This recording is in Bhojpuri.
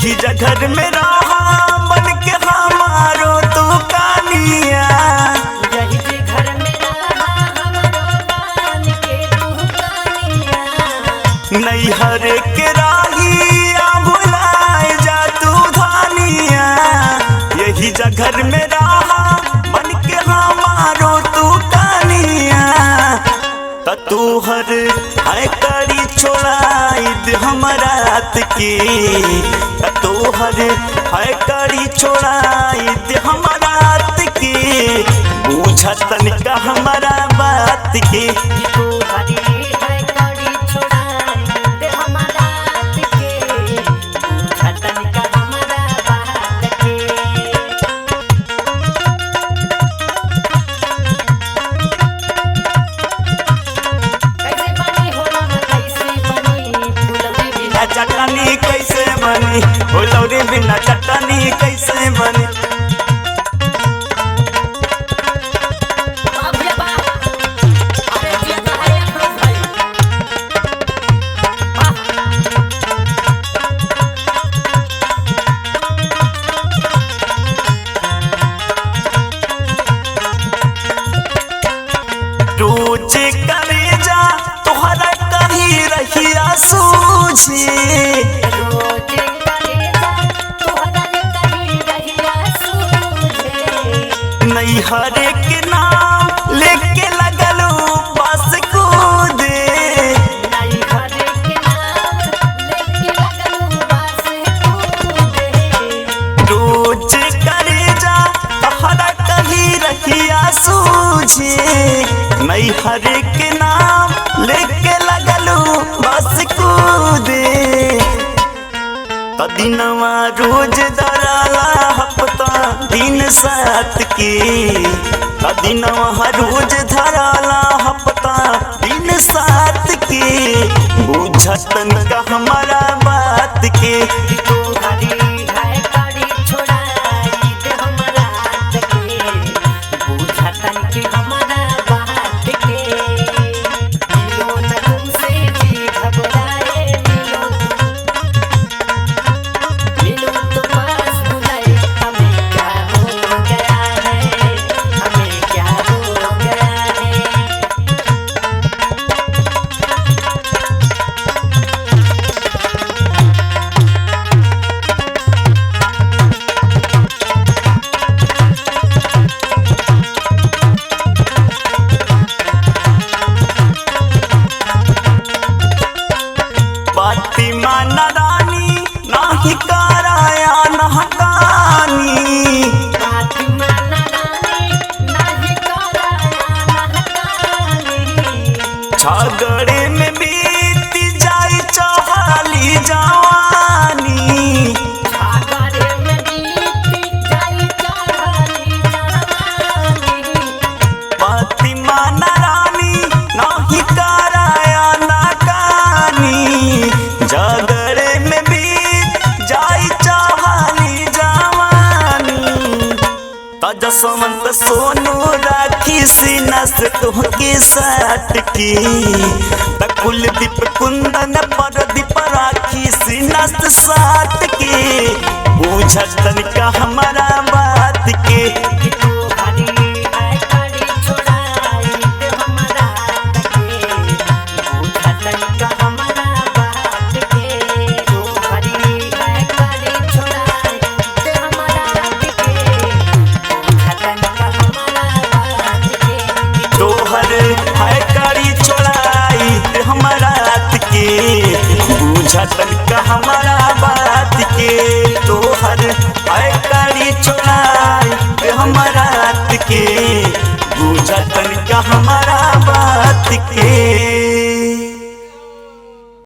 यही जगह में रहा बन के हमारो तू कानिया। यही जगह में रहा हमारो बन के तू कानिया। नैहर के राहिया भुलाए जा तू धानिया। यही जगह में रहा बन के हमारो तू कानिया। तूहर है कड़ी छोड़ाई दे हमरा रात के। तोहर है कड़ी छोड़ाई दे हमरा रात के। बुझतन का हमारा बात के। तोहरी है कड़ी छोड़ाई दे हमरा रात के। बुझतन का हमारा बात के। चटनी कैसे बनी हो लौरी बिना चटनी कैसे बनी। रोज कलेजा तोहरा कहीं रहिया सूझी। नैहर के नाम लेके लगलो बस कूदे। रोज कलेजा तोहरा कहीं रहिया सूझे। नैहर के नाम लेके लगलो बस कूदे। दिनवा रोज दराला हफ्ता दिन सात के। दिनवा रोज धराला हफ्ता दिन सात के। बुझतन का हमारा बात के। झगड़े में बीत जाई चहाली जवानी। पति माना रानी नहीं कराया ना कानी। झगड़े में बीत जाई चहाली जवानी। जसवंत सोनू राखी सीना से तुहके साथ की। कुलदीप कुंदन परदीप राखी सीना से साथ के। बुझतन का हमारा बात के। बुझतन का हमारा बात के। तोहर है कड़ी छोड़ाई हमारा रात के। बुझतन का हमारा बात के।